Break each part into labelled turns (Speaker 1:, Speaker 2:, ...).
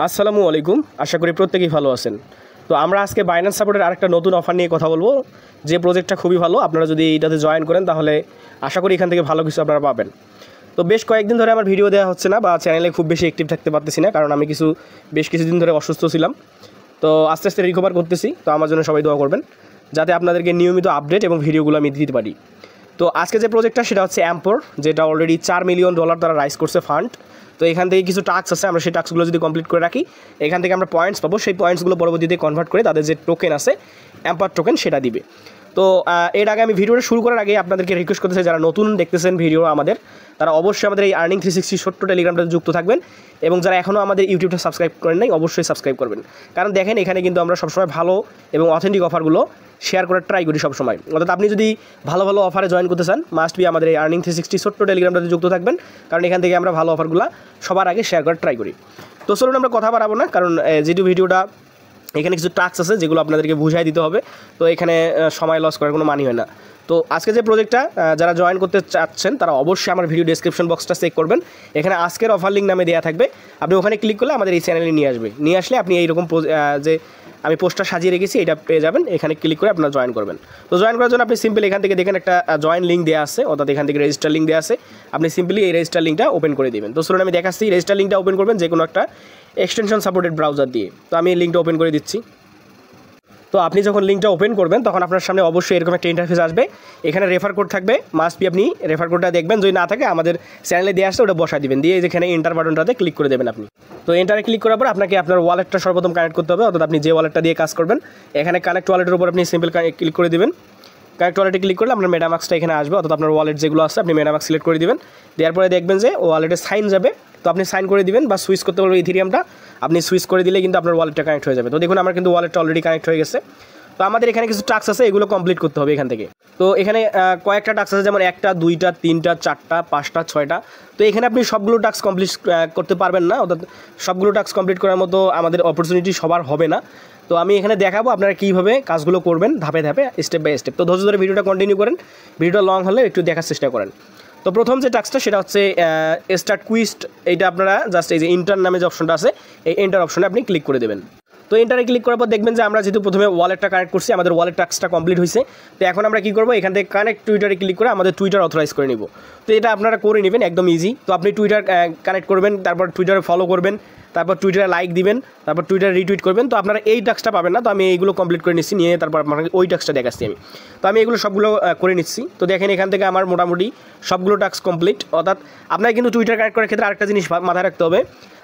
Speaker 1: আসসালামু আলাইকুম। আশা করি প্রত্যেকেই ভালো আছেন। তো আমরা আজকে বাইন্যান্স সাপোর্টের আরেকটা নতুন অফার নিয়ে কথা বলবো, যে প্রজেক্টটা খুবই ভালো। আপনারা যদি এটাতে জয়েন করেন তাহলে আশা করি এখান থেকে ভালো কিছু আপনারা পাবেন। তো বেশ কয়েকদিন ধরে আমার ভিডিও দেওয়া হচ্ছে না বা চ্যানেলে খুব বেশি অ্যাক্টিভ থাকতে পারতেছি না, কারণ আমি বেশ কিছুদিন ধরে অসুস্থ ছিলাম। তো আস্তে আস্তে রিকভার করতেছি। তো আমার জন্য সবাই দোয়া করবেন যাতে আপনাদেরকে নিয়মিত আপডেট এবং ভিডিওগুলো আমি দিতে পারি। তো আজকে যে প্রজেক্টটা সেটা হচ্ছে অ্যাম্পর, যেটা অলরেডি $4 মিলিয়ন তারা রাইজ করছে ফান্ড। তো এখান থেকে কিছু টাস্ক আছে, আমরা সেই টাস্কগুলো যদি কমপ্লিট করে রাখি এখান থেকে আমরা পয়েন্টস পাবো। সেই পয়েন্টসগুলো পরবর্তীতে কনভার্ট করে তাদের যে টোকেন আছে অ্যাম্পার টোকেন সেটা দিবে। তো এর আগে আমি ভিডিওটা শুরু করার আগে আপনাদেরকে রিকোয়েস্ট করতেছি, যারা নতুন দেখতেছেন ভিডিও আমাদের, তারা অবশ্যই আমাদের এই আর্নিং 360 ছোট্ট টেলিগ্রামটাতে যুক্ত থাকবেন, এবং যারা এখনও আমাদের ইউটিউবটা সাবস্ক্রাইব করেন নাই অবশ্যই সাবস্ক্রাইব করবেন। কারণ দেখেন এখানে কিন্তু আমরা সবসময় ভালো এবং অথেন্টিক অফারগুলো শেয়ার করার ট্রাই করি সবসময়। অর্থাৎ আপনি যদি ভালো ভালো অফারে জয়েন করতে চান মাস্ট বি আমাদের এই আর্নিং 360 ছোট্ট টেলিগ্রামটাতে যুক্ত থাকবেন, কারণ এখান থেকে আমরা ভালো অফারগুলো সবার আগে শেয়ার করার ট্রাই করি। তো চলুন আমরা কথা বাড়াবো না, কারণ যেহেতু ভিডিওটা এখানে কিছু টাস্ক আছে যেগুলো আপনাদেরকে বুঝাই দিতে হবে, তো এখানে সময় লস করার কোনো মানি হয় না। তো আজকে যে প্রজেক্টটা যারা জয়েন করতে চাচ্ছেন তারা অবশ্যই আমার ভিডিও ডেসক্রিপশন বক্সটা চেক করবেন। এখানে আজকের অফার লিঙ্ক নামে দেওয়া থাকবে, আপনি ওখানে ক্লিক করলে আমাদের এই চ্যানেলে নিয়ে আসলে আপনি এইরকম যে আমি পোস্টটা সাজিয়ে রেখেছি এটা পেয়ে যাবেন। এখানে ক্লিক করে আপনারা জয়েন করবেন। তো জয়েন করার জন্য আপনি সিম্পল এখান থেকে দেখেন একটা জয়েন লিঙ্ক দেওয়া আছে, অর্থাৎ এখান থেকে রেজিস্টার লিঙ্ক দেওয়া আছে। আপনি সিম্পলি এই রেজিস্টার লিঙ্কটা ওপেন করে দেবেন। তো চলুন আমি দেখাচ্ছি। রেজিস্টার লিঙ্কটা ওপেন করবেন যে কোনো একটা এক্সটেনশন সাপোর্টেড ব্রাউজার দিয়ে। তো আমি এই লিঙ্কটা ওপেন করে দিচ্ছি। তো আপনি যখন লিঙ্কটা ওপেন করবেন তখন আপনার সামনে অবশ্যই এরকম একটা ইন্টারফেস আসবে। এখানে রেফার কোড থাকবে, মাস্ট বি আপনি রেফার কোডটা দেখবেন, যদি না থাকে আমাদের চ্যানেলে দিয়ে আসলে ওটা বসাই দিবেন, দিয়ে যেখানে এন্টার বাটনটাতে ক্লিক করে দেবেন আপনি। তো এন্টারে ক্লিক করার পর আপনাকে আপনার ওয়ালেটটা সর্বপ্রথম কানেক্ট করতে হবে, অর্থাৎ আপনি যে ওয়ালেটটা দিয়ে কাজ করবেন এখানে কানেক্ট ওয়ালেটের উপর আপনি সিম্পল ক্লিক করে দেবেন। কানেক্ট ওয়ালেটে ক্লিক করলে আপনার মেটামাক্সটা এখানে আসবে, অর্থাৎ আপনার ওয়ালেট যেগুলো আছে আপনি মেটামাক্স সিলেক্ট করে দেবেন। দেওয়ার পরে দেখবেন যে ওয়ালেটে সাইন যাবে, তো আপনি সাইন করে দিবেন বা সুইচ করতে পারবেন ইথেরিয়ামটা। আপনি সুইচ করে দিলে কিন্তু আপনার ওয়ালেটটা কানেক্ট হয়ে যাবে। তো দেখুন আমার কিন্তু ওয়ালেটটা অলরেডি কানেক্ট হয়ে গেছে। তো আমাদের এখানে কিছু টাস্ক আছে, এগুলো কমপ্লিট করতে হবে এখান থেকে। তো এখানে কয়েকটা টাস্ক আছে, যেমন 1টা 2টা 3টা 4টা 5টা 6টা। তো এখানে আপনি সবগুলো টাস্ক কমপ্লিট করতে পারবেন না, অর্থাৎ সবগুলো টাস্ক কমপ্লিট করার মতো আমাদের অপরচুনিটি সবার হবে না। তো আমি এখানে দেখাবো আপনারা কীভাবে কাজগুলো করবেন ধাপে ধাপে, স্টেপ বাই স্টেপ। তো ধৈর্য ধরে ভিডিওটা কন্টিনিউ করেন, ভিডিওটা লং হলে একটু দেখার চেষ্টা করেন। তো প্রথম যে টাস্কটা সেটা হচ্ছে স্টার্ট কুইস্ট। এইটা আপনারা জাস্ট এই যে ইন্টার নামে যে অপশনটা আছে এই এন্টার অপশনে আপনি ক্লিক করে দেবেন। তো এন্টারে ক্লিক করার পর দেখবেন যে আমরা যেহেতু প্রথমে ওয়ালেটটা কানেক্ট করছি, আমাদের ওয়ালেট টাস্কটা কমপ্লিট হয়েছে। তো এখন আমরা কী করবো, এখান থেকে কানেক্ট টুইটারে ক্লিক করে আমাদের টুইটার অথরাইজ করে নিব। তো এটা আপনারা করে নেবেন, একদম ইজি। তো আপনি টুইটার কানেক্ট করবেন, তারপর টুইটারে ফলো করবেন, তারপর টুইটারে লাইক দিবেন, তারপর টুইটারে রিটুইট করবেন। তো আপনারা এই টাস্কটা পাবেন না, তো আমি এইগুলো কমপ্লিট করে নিচ্ছি, নিয়ে তারপর আপনাকে ওই টাস্কটা দেখাচ্ছি আমি। তো আমি এগুলো সবগুলো করে নিচ্ছি। তো দেখেন এখান থেকে আমার মোটামুটি সবগুলো টাস্ক কমপ্লিট। অর্থাৎ আপনার কিন্তু টুইটার কানেক্ট করার ক্ষেত্রে আরেকটা জিনিস মাথায় রাখতে হবে,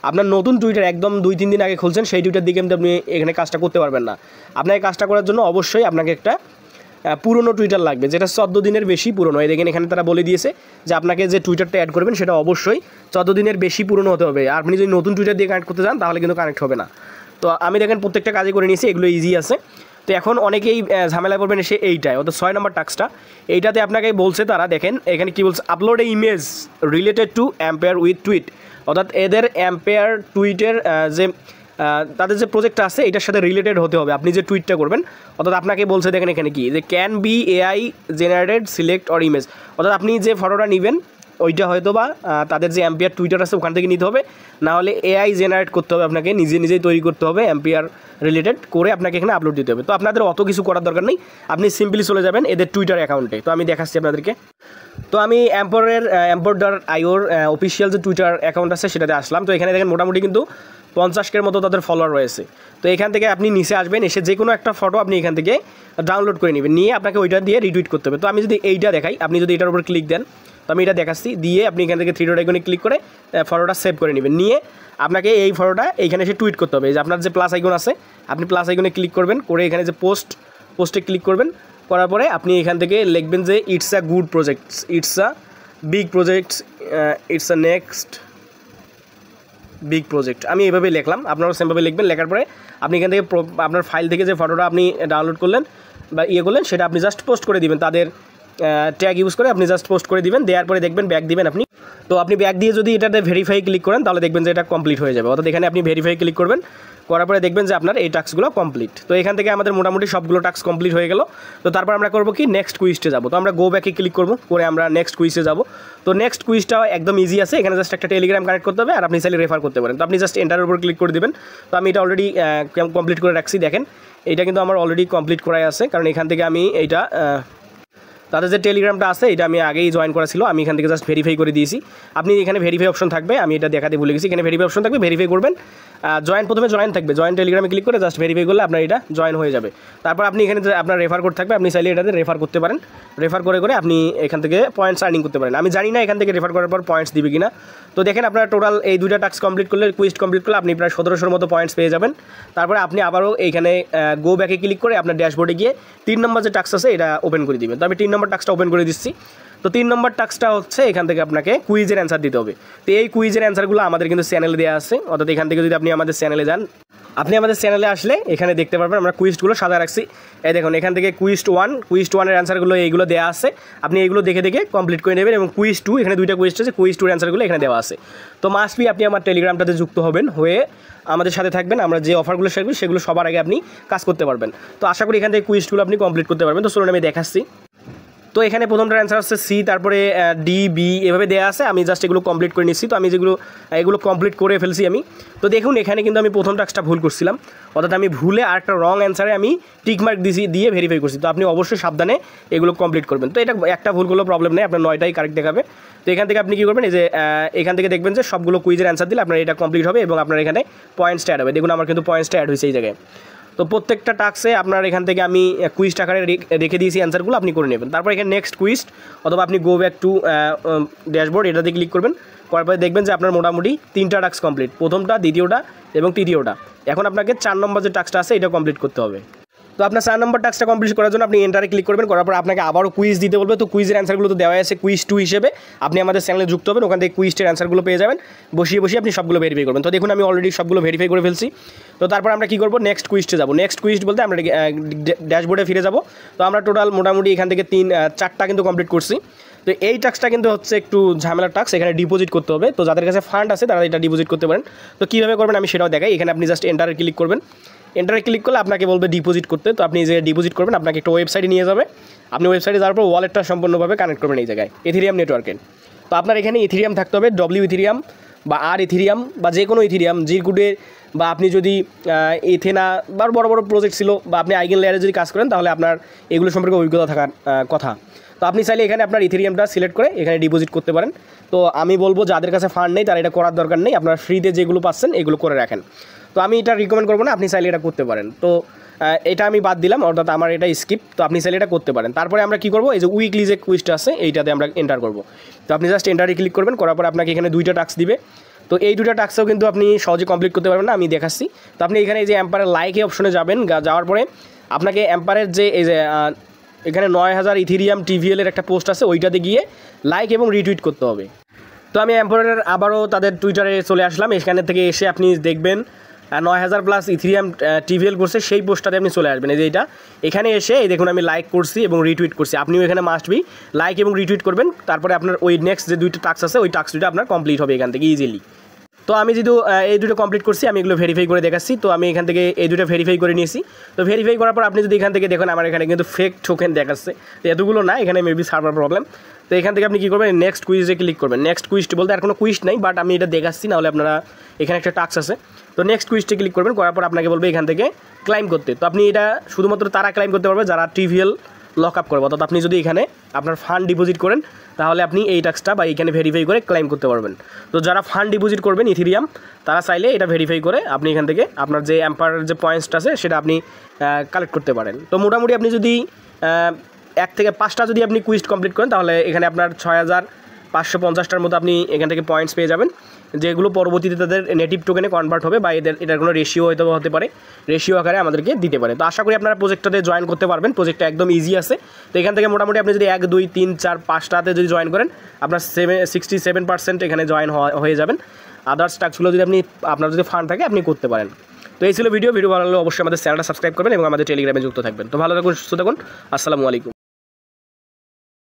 Speaker 1: আপনার নতুন টুইটার একদম 2-3 দিন আগে খুলছেন সেই টুইটার দিকে আপনি এখানে কাজটা করতে পারবেন না। আপনাকে কাজটা করার জন্য অবশ্যই আপনাকে একটা পুরনো টুইটার লাগবে, যেটা 14 দিনের বেশি পুরনো। এই দেখেন এখানে তারা বলে দিয়েছে যে আপনাকে যে টুইটারটা অ্যাড করবেন সেটা অবশ্যই 14 দিনের বেশি পুরনো হতে হবে। আর আপনি যদি নতুন টুইটার দিয়ে কানেক্ট করতে চান তাহলে কিন্তু কানেক্ট হবে না। তো আমি দেখেন প্রত্যেকটা কাজে করে নিয়েছি, এগুলো ইজি আছে। তো এখন অনেকেই ঝামেলা করবেন এসে এইটাই, অর্থাৎ 6 নম্বর টাস্কটা। এইটাতে আপনাকে বলছে তারা, দেখেন এখানে কী বলছে, upload A image related to ampere with tweet. অর্থাৎ এদের অ্যাম্পেয়ার টুইটের যে তাদের যে প্রজেক্টটা আছে এটার সাথে রিলেটেড হতে হবে আপনি যে টুইটটা করবেন। অর্থাৎ আপনাকে বলছে দেখেন এখানে কি, যে can be AI generated select or image. অর্থাৎ আপনি যে ফটোটা নেবেন ওইটা হয়তো বা তাদের যে অ্যাম্পিয়ার টুইটার আছে ওখান থেকে নিতে হবে, না হলে এআই জেনারেট করতে হবে, আপনাকে নিজেই তৈরি করতে হবে, অ্যাম্পিয়ার রিলেটেড করে আপনাকে এখানে আপলোড দিতে হবে। তো আপনাদের অত কিছু করার দরকার নেই, আপনি সিম্পলি চলে যাবেন এদের টুইটার অ্যাকাউন্টে। তো আমি দেখাচ্ছি আপনাদেরকে। তো আমি অ্যাম্পর.ioর অফিসিয়াল যে টুইটার অ্যাকাউন্ট আছে সেটাতে আসলাম। তো এখানে দেখেন মোটামুটি কিন্তু 50-এর মতো তাদের ফলোয়ার রয়েছে। তো এখান থেকে আপনি নিচে আসবেন, এসে যে কোনো একটা ফটো আপনি এখান থেকে ডাউনলোড করে নেবেন, নিয়ে আপনাকে ওইটা দিয়ে রিটুইট করতে হবে। তো আমি যদি এইটা দেখাই, আপনি যদি এটার উপর ক্লিক দেন, তো আমি এটা দেখাচ্ছি, দিয়ে আপনি এখান থেকে 3 ডট আইকনে ক্লিক করে ফটোটা সেভ করে নেবেন, নিয়ে আপনাকে এই ফটোটা এইখানে এসে টুইট করতে হবে। যে আপনার যে প্লাস আইকন আছে আপনি প্লাস আইকনে ক্লিক করবেন, করে এখানে যে পোস্টে ক্লিক করবেন, করার পরে আপনি এখান থেকে লিখবেন যে it's a good project, it's a big project, it's a next big project. আমি এইভাবে লিখলাম, আপনারাও সেমভাবে লিখবেন। লেখার পরে আপনি এখান থেকে আপনার ফাইল থেকে যে ফটোটা আপনি ডাউনলোড করলেন বা করলেন সেটা আপনি জাস্ট পোস্ট করে দিবেন তাদের ট্যাগ ইউজ করে আপনি জাস্ট পোস্ট করে দিবেন, দেওয়ার পরে দেখবেন ব্যাক দিবেন আপনি। তো আপনি ব্যাক দিয়ে যদি এটাতে ভেরিফাই ক্লিক করেন তাহলে দেখবেন যে এটা কমপ্লিট হয়ে যাবে। অর্থাৎ এখানে আপনি ভেরিফাই ক্লিক করবেন, করার পরে দেখবেন যে আপনার এই টাস্কগুলো কমপ্লিট। তো এখান থেকে আমাদের মোটামুটি সবগুলো টাস্ক কমপ্লিট হয়ে গেল। তো তারপর আমরা করবো কি, নেক্সট কুইজে যাবো। তো আমরা গো ব্যাকে ক্লিক করবো, করে আমরা নেক্সট কুইজে যাবো। তো নেক্সট কুইজটা একদম ইজি আছে, এখানে জাস্ট একটা টেলিগ্রাম কানেক্ট করতে হবে আর আপনি চাইলে রেফার করতে পারেন। তো আপনি জাস্ট এন্টারের উপর ক্লিক করে দেবেন। তো আমি এটা অলরেডি কমপ্লিট করে রাখছি, দেখেন এটা কিন্তু আমার অলরেডি কমপ্লিট করাই আছে, কারণ এখান থেকে আমি এইটা তাদের যে টেলিগ্রামটা আছে এটা আমি আগেই জয়েন করা ছিল, আমি এখান থেকে জাস্ট ভেরিফাই করে দিয়েছি। আপনি এখানে ভেরিফাই অপশন থাকবে, আমি এটা দেখাতে ভুলে গেছি, এখানে ভেরিফাই অপশন থাকবে, ভেরিফাই করবেন। প্রথমে জয়েন থাকবে, জয়েন টেলিগ্রামে ক্লিক করে জাস্ট ভেরিফাই করলে আপনার এটা জয়েন হয়ে যাবে। তারপর আপনি এখানে আপনার রেফার কোড থাকবে, আপনি চাইলে এটাতে রেফার করতে পারেন। রেফার করে আপনি এখান থেকে পয়েন্টস আর্নিং করতে পারেন। আমি জানি না এখান থেকে রেফার করার পর পয়েন্টস দিবে কিনা। তো দেখেন আপনার টোটাল এই দুইটা টাস্ক কমপ্লিট করলে, কুইজ কমপ্লিট করলে আপনি প্রায় 1700 মতো পয়েন্টস পেয়ে যাবেন। তারপরে আপনি আবারও এইখানে গো ব্যাকে ক্লিক করে আপনার ড্যাশবোর্ডে গিয়ে 3 নম্বর যে টাস্ক আছে এটা ওপেন করে দিবেন। তো আমি 3 নম্বর টাস্কটা ওপেন করে দিচ্ছি। তো 3 নম্বর টাস্কটা হচ্ছে এখান থেকে আপনাকে কুইজের অ্যান্সার দিতে হবে। তো এই কুইজের অ্যান্সারগুলো আমাদের কিন্তু চ্যানেলে দেওয়া আছে, অর্থাৎ এখান থেকে যদি আপনি আমাদের চ্যানেলে যান, আপনি আমাদের চ্যানেলে আসলে এখানে দেখতে পারবেন আমরা কুইজগুলো সাজা রাখছি। এই দেখুন এখান থেকে কুইজ 1 এর অ্যান্সারগুলো এইগুলো দেওয়া আছে, আপনি এইগুলো দেখে কমপ্লিট করে নেবেন। এবং কুইজ 2, এখানে দুইটা কুইজ আছে, কুইজ 2 এর অ্যান্সারগুলো এখানে দেওয়া আছে। তো মাস্ট বি আপনি আমার টেলিগ্রামটাতে যুক্ত হবেন, হয়ে আমাদের সাথে থাকবেন। আমরা যে অফারগুলো শেখাবো সেগুলো সবার আগে আপনি কাজ করতে পারবেন। তো আশা করি এখান থেকে কুইজগুলো আপনি কমপ্লিট করতে পারবেন। তো চলুন আমি দেখাচ্ছি। তো এখানে প্রথমটার অ্যান্সার হচ্ছে সি, তারপরে ডি, বি এভাবে দেওয়া আছে। আমি জাস্ট এগুলো কমপ্লিট করে নিচ্ছি। তো আমি এগুলো কমপ্লিট করে ফেলছি আমি। তো দেখুন এখানে কিন্তু আমি প্রথম টাস্কটা ভুল করছিলাম, অর্থাৎ আমি ভুলে আর একটা রং অ্যান্সারে আমি টিকমার্ক দিয়ে ভেরিফাই করছি। তো আপনি অবশ্যই সাবধানে এগুলো কমপ্লিট করবেন। তো এটা একটা ভুল করলেও প্রবলেম নেই, আপনার 9টাই কারেক্ট দেখাবে। তো এখান থেকে আপনি কী করবেন, এই যে এখান থেকে দেখবেন যে সবগুলো কুইজের অ্যান্সার দিলে আপনার এটা কমপ্লিট হবে এবং আপনার এখানে পয়েন্টসটা অ্যাড হবে। দেখুন আমার কিন্তু পয়েন্টসটা অ্যাড হয়েছে এই জায়গায়। তো প্রত্যেকটা টাস্কে আপনার এখান থেকে আমি কুইজ আকারে রেখে দিয়েছি অ্যান্সারগুলো, আপনি করে নেবেন। তারপর এখানে নেক্সট কুইজ অথবা আপনি গো ব্যাক টু ড্যাশবোর্ড এটাতে ক্লিক করবেন, করার পরে দেখবেন যে আপনার মোটামুটি 3টা টাস্ক কমপ্লিট, প্রথমটা, দ্বিতীয়টা এবং তৃতীয়টা। এখন আপনাকে 4 নম্বর যে টাস্কটা আছে এটা কমপ্লিট করতে হবে। তো আপনার 4 নম্বর টাস্কটা কমপ্লিট করার জন্য আপনি এন্টারে ক্লিক করবেন, করার পর আপনাকে আবারও কুইজ দিতে বলবে। তো কুইজের অ্যান্সারগুলো তো দেওয়া আছে কুইজ 2 হিসেবে, আপনি আমাদের চ্যানেলে যুক্ত হবেন, ওখান থেকে কুইজের অ্যান্সারগুলো পেয়ে যাবেন। বসিয়ে আপনি সবগুলো ভেরিফাই করবেন। তো দেখুন আমি অলরেডি সবগুলো ভেরিফাই করে ফেলছি। তো তারপর আমরা কী করবো, নেক্সট কুইজে যাবো। নেক্সট কুইজ বলতে আমরা ড্যাশবোর্ডে ফিরে যাব। তো আমরা টোটাল মোটামুটি এখান থেকে 4টা কিন্তু কমপ্লিট করছি। তো এই টাস্কটা কিন্তু হচ্ছে একটু ঝামেলার টাস্ক, এখানে ডিপোজিট করতে হবে। তো যাদের কাছে ফান্ড আছে তারা এটা ডিপোজিট করতে পারেন। তো কীভাবে করবেন আমি সেটাও দেখাই। এখানে আপনি জাস্ট এন্টারে ক্লিক করবেন, এন্টারে ক্লিক করলে আপনাকে বলবে ডিপোজিট করতে। তো আপনি যে ডিপোজিট করবেন আপনাকে একটা ওয়েবসাইটে নিয়ে যাবে, আপনি ওয়েবসাইটে যাওয়ার পর ওয়ালেটটা সম্পূর্ণভাবে কানেক্ট করবেন এই জায়গায় ইথেরিয়াম নেটওয়ার্কে। তো আপনার এখানে ইথেরিয়াম থাকতে হবে, ডব্লিউ ইথেরিয়াম বা আর ইথেরিয়াম বা যে কোনো ইথেরিয়াম, জিরকুডের, বা আপনি যদি এথেনা বা বড় বড় প্রজেক্ট ছিল বা আপনি আইগেন লেয়ারে যদি কাজ করেন তাহলে আপনার এগুলো সম্পর্কে অভিজ্ঞতা থাকার কথা। তো আপনি চাইলে এখানে আপনার ইথেরিয়ামটা সিলেক্ট করে এখানে ডিপোজিট করতে পারেন। তো আমি বলবো যাদের কাছে ফান্ড নেই তারা এটা করার দরকার নেই, আপনার ফ্রিতে যেগুলো পাচ্ছেন এগুলো করে রাখেন। তো আমি এটা রিকমেন্ড করবো না, আপনি চাইলে এটা করতে পারেন। তো এটা আমি বাদ দিলাম, অর্থাৎ আমার এটা স্কিপ। তো আপনি চাইলে এটা করতে পারেন। তারপরে আমরা কী করবো, এই যে উইকলি যে কুইজটা আছে এইটাতে আমরা এন্টার করবো। তো আপনি জাস্ট এন্টারে ক্লিক করবেন, করার পর আপনাকে এখানে 2টা টাস্ক দিবে। তো এই 2টা টাস্কও কিন্তু আপনি সহজে কমপ্লিট করতে পারবেন না, আমি দেখাচ্ছি। তো আপনি এখানে এই যে এম্পায়ারের লাইক এই অপশনে যাবেন, যাওয়ার পরে আপনাকে এম্পায়ারের যে এই যে এখানে 9000 ইথেরিয়াম টিভিএলের একটা পোস্ট আছে, ওইটাতে গিয়ে লাইক এবং রিটুইট করতে হবে। তো আমি এম্পায়ারের আবারও তাদের টুইটারে চলে আসলাম, এখানে থেকে এসে আপনি দেখবেন 9000+ ইথেরিয়াম টিভিএল করছে, সেই পোস্টটাতে আপনি চলে আসবেন। এই যে এটা এখানে এসে এই দেখুন আমি লাইক করছি এবং রিটুইট করছি, আপনিও এখানে মাস্ট বি লাইক এবং রিটুইট করবেন। তারপরে আপনার ওই নেক্সট যে 2টা টাস্ক আছে ওই টাস্ক 2টা আপনার কমপ্লিট হবে এখান থেকে ইজিলি। তো আমি যেহেতু এই 2টো কমপ্লিট করছি, আমি এগুলো ভেরিফাই করে দেখাচ্ছি। তো আমি এখান থেকে এই 2টো ভেরিফাই করে নিয়েছি। তো ভেরিফাই করার পর আপনি যদি এখান থেকে দেখুন আমার এখানে কিন্তু ফেক টোকেন দেখাচ্ছে, তো এতগুলো না, এখানে মেবি সার্ভার প্রবলেম। তো এখান থেকে আপনি কী করবেন, নেক্সট কুইজে ক্লিক করবেন। নেক্সট কুইজটি বলতে আর কোনো কুইজ নাই, বাট আমি এটা দেখাচ্ছি, নাহলে আপনারা এখানে একটা টাস্ক আছে। তো নেক্সট কুইজটি ক্লিক করবেন, করার পর আপনাকে বলবে এখান থেকে ক্লাইম করতে। তো আপনি এটা শুধুমাত্র তারা ক্লাইম করতে পারবে যারা টিভিএল লক আপ করবে, অর্থাৎ আপনি যদি এখানে আপনার ফান্ড ডিপোজিট করেন তাহলে আপনি এই টাস্কটা বা এখানে ভেরিফাই করে ক্লাইম করতে পারবেন। তো যারা ফান্ড ডিপোজিট করবেন ইথেরিয়াম তারা চাইলে এটা ভেরিফাই করে আপনি এখান থেকে আপনার যে এম্পায়ারের যে পয়েন্টসটা আছে সেটা আপনি কালেক্ট করতে পারেন। তো মোটামুটি আপনি যদি 1 থেকে 5টা যদি আপনি কুইজ কমপ্লিট করেন তাহলে এখানে আপনার 6550টার মতো আপনি এখান থেকে পয়েন্টস পেয়ে যাবেন, যেগুলো পরবর্তীতে তাদের নেটিভ টোকেনে কনভার্ট হবে বা এটার কোনো রেশিও হতে পারে, রেশিও আকারে আমাদেরকে দিতে পারে। তো আশা করি আপনারা প্রজেক্টটাতে জয়েন করতে পারবেন, প্রজেক্টটা একদম ইজি আছে। তো এখান থেকে মোটামুটি আপনি যদি 1, 2, 3, 4, 5টাতে যদি জয়েন করেন আপনার 67% এখানে জয়েন হয়ে যাবেন। আদার্স টাস্কগুলো যদি আপনার যদি ফান্ড থাকে আপনি করতে পারেন। তো এই ছিল ভিডিও ভালো লাগলে অবশ্যই আমাদের চ্যানেলটা সাবস্ক্রাইব করবেন এবং আমাদের টেলিগ্রামে যুক্ত থাকবেন। তো ভালো থাকুন, সুস্থ থাকুন, আসসালামু আলাইকুম।